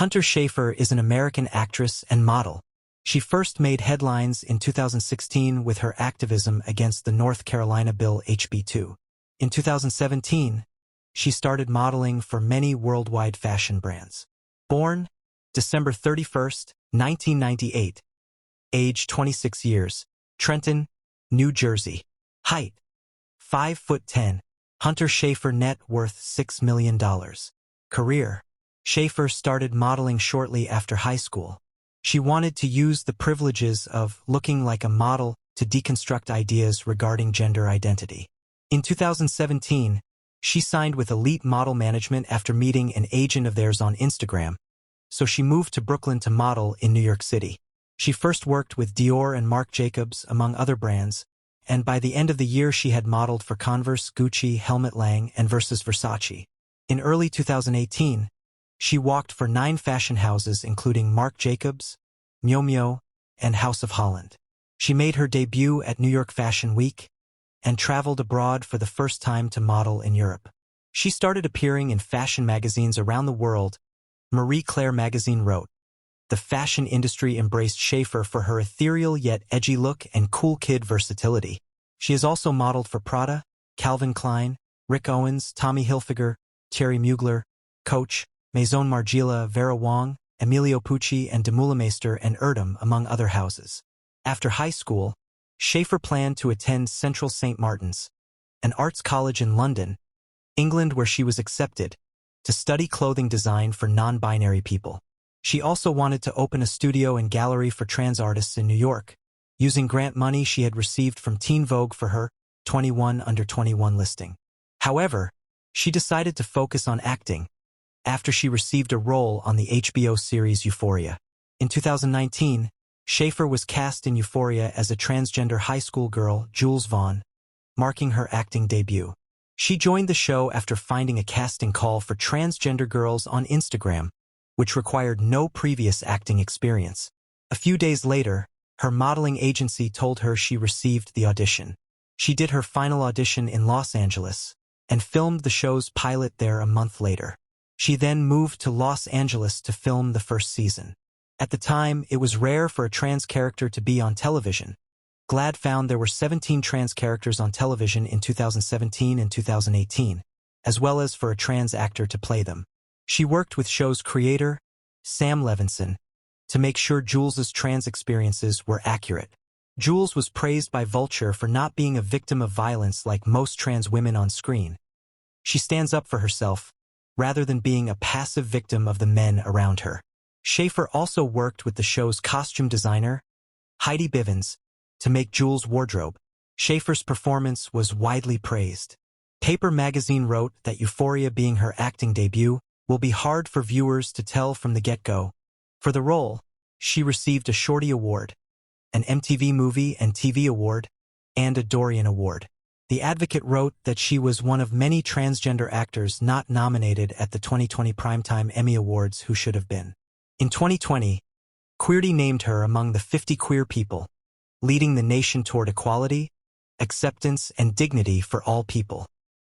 Hunter Schafer is an American actress and model. She first made headlines in 2016 with her activism against the North Carolina Bill HB 2. In 2017, she started modeling for many worldwide fashion brands. Born December 31, 1998. Age 26 years. Trenton, New Jersey. Height 5'10". Hunter Schafer, net worth $6 million. Career. Schafer started modeling shortly after high school. She wanted to use the privileges of looking like a model to deconstruct ideas regarding gender identity. In 2017, she signed with Elite Model Management after meeting an agent of theirs on Instagram, so she moved to Brooklyn to model in New York City. She first worked with Dior and Marc Jacobs, among other brands, and by the end of the year she had modeled for Converse, Gucci, Helmut Lang, and Versace. In early 2018, she walked for 9 fashion houses including Marc Jacobs, Miu Miu, and House of Holland. She made her debut at New York Fashion Week and traveled abroad for the first time to model in Europe. She started appearing in fashion magazines around the world. Marie Claire magazine wrote, "The fashion industry embraced Schafer for her ethereal yet edgy look and cool kid versatility." She has also modeled for Prada, Calvin Klein, Rick Owens, Tommy Hilfiger, Thierry Mugler, Coach, Maison Margiela, Vera Wang, Emilio Pucci, and Demoulemeister and Erdem, among other houses. After high school, Schafer planned to attend Central St. Martin's, an arts college in London, England, where she was accepted to study clothing design for non-binary people. She also wanted to open a studio and gallery for trans artists in New York, using grant money she had received from Teen Vogue for her 21 under 21 listing. However, she decided to focus on acting after she received a role on the HBO series Euphoria. In 2019, Schafer was cast in Euphoria as a transgender high school girl, Jules Vaughn, marking her acting debut. She joined the show after finding a casting call for transgender girls on Instagram, which required no previous acting experience. A few days later, her modeling agency told her she received the audition. She did her final audition in Los Angeles and filmed the show's pilot there a month later. She then moved to Los Angeles to film the first season. At the time, it was rare for a trans character to be on television. GLAAD found there were 17 trans characters on television in 2017 and 2018, as well as for a trans actor to play them. She worked with show's creator, Sam Levinson, to make sure Jules's trans experiences were accurate. Jules was praised by Vulture for not being a victim of violence like most trans women on screen. She stands up for herself, rather than being a passive victim of the men around her. Schafer also worked with the show's costume designer, Heidi Bivens, to make Jules' wardrobe. Schafer's performance was widely praised. Paper magazine wrote that Euphoria, being her acting debut, will be hard for viewers to tell from the get-go. For the role, she received a Shorty Award, an MTV Movie and TV Award, and a Dorian Award. The Advocate wrote that she was one of many transgender actors not nominated at the 2020 Primetime Emmy Awards who should have been. In 2020, Queerty named her among the 50 queer people, leading the nation toward equality, acceptance, and dignity for all people.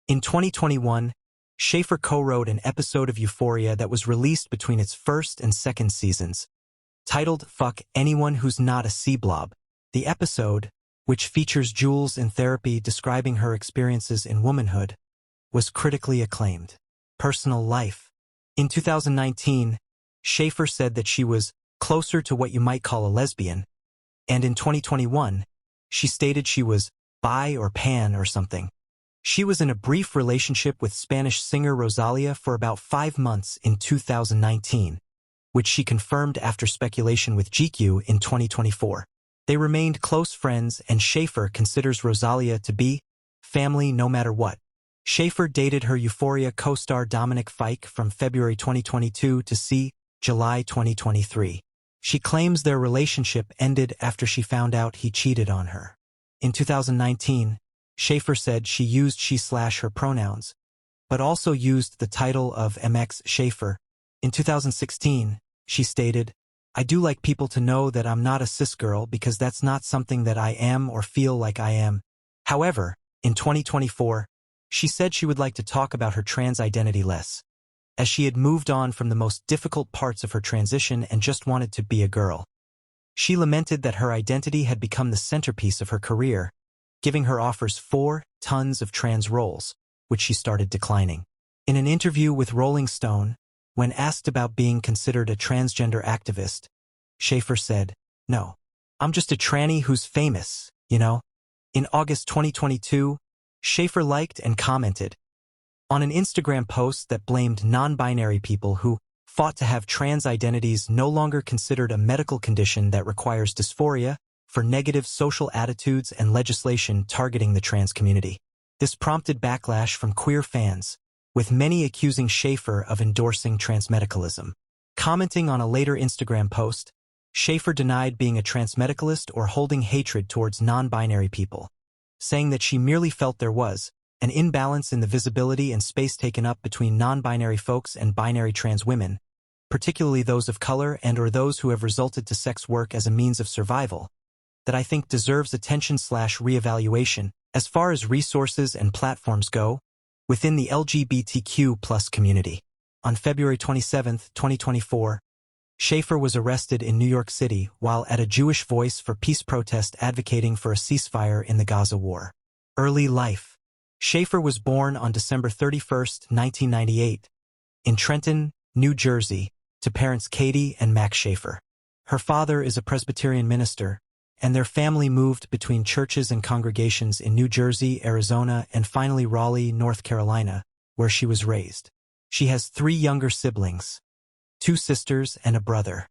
In 2021, Schafer co-wrote an episode of Euphoria that was released between its first and second seasons, titled "Fuck Anyone Who's Not a C-Blob." The episode, which features Jules in therapy describing her experiences in womanhood, was critically acclaimed. Personal life. In 2019, Schafer said that she was closer to what you might call a lesbian, and in 2021, she stated she was bi or pan or something. She was in a brief relationship with Spanish singer Rosalía for about 5 months in 2019, which she confirmed after speculation with GQ in 2024. They remained close friends, and Schafer considers Rosalía to be family no matter what. Schafer dated her Euphoria co-star Dominic Fike from February 2022 to July 2023. She claims their relationship ended after she found out he cheated on her. In 2019, Schafer said she used she/her pronouns, but also used the title of MX Schafer. In 2016, she stated, "I do like people to know that I'm not a cis girl because that's not something that I am or feel like I am." However, in 2024, she said she would like to talk about her trans identity less. as she had moved on from the most difficult parts of her transition and just wanted to be a girl. She lamented that her identity had become the centerpiece of her career, giving her offers 4 tons of trans roles, which she started declining. In an interview with Rolling Stone, when asked about being considered a transgender activist, Schafer said, "No, I'm just a tranny who's famous, you know?" In August 2022, Schafer liked and commented on an Instagram post that blamed non-binary people who fought to have trans identities no longer considered a medical condition that requires dysphoria for negative social attitudes and legislation targeting the trans community. This prompted backlash from queer fans, with many accusing Schafer of endorsing transmedicalism. Commenting on a later Instagram post, Schafer denied being a transmedicalist or holding hatred towards non-binary people, saying that she merely felt there was an imbalance in the visibility and space taken up between non-binary folks and binary trans women, particularly those of color and/or those who have resulted to sex work as a means of survival, that I think deserves attention/reevaluation as far as resources and platforms go within the LGBTQ+ community. On February 27, 2024, Schafer was arrested in New York City while at a Jewish Voice for Peace protest advocating for a ceasefire in the Gaza war. Early life. Schafer was born on December 31, 1998, in Trenton, New Jersey, to parents Katie and Max Schafer. Her father is a Presbyterian minister, and their family moved between churches and congregations in New Jersey, Arizona, and finally Raleigh, North Carolina, where she was raised. She has 3 younger siblings, 2 sisters and a brother.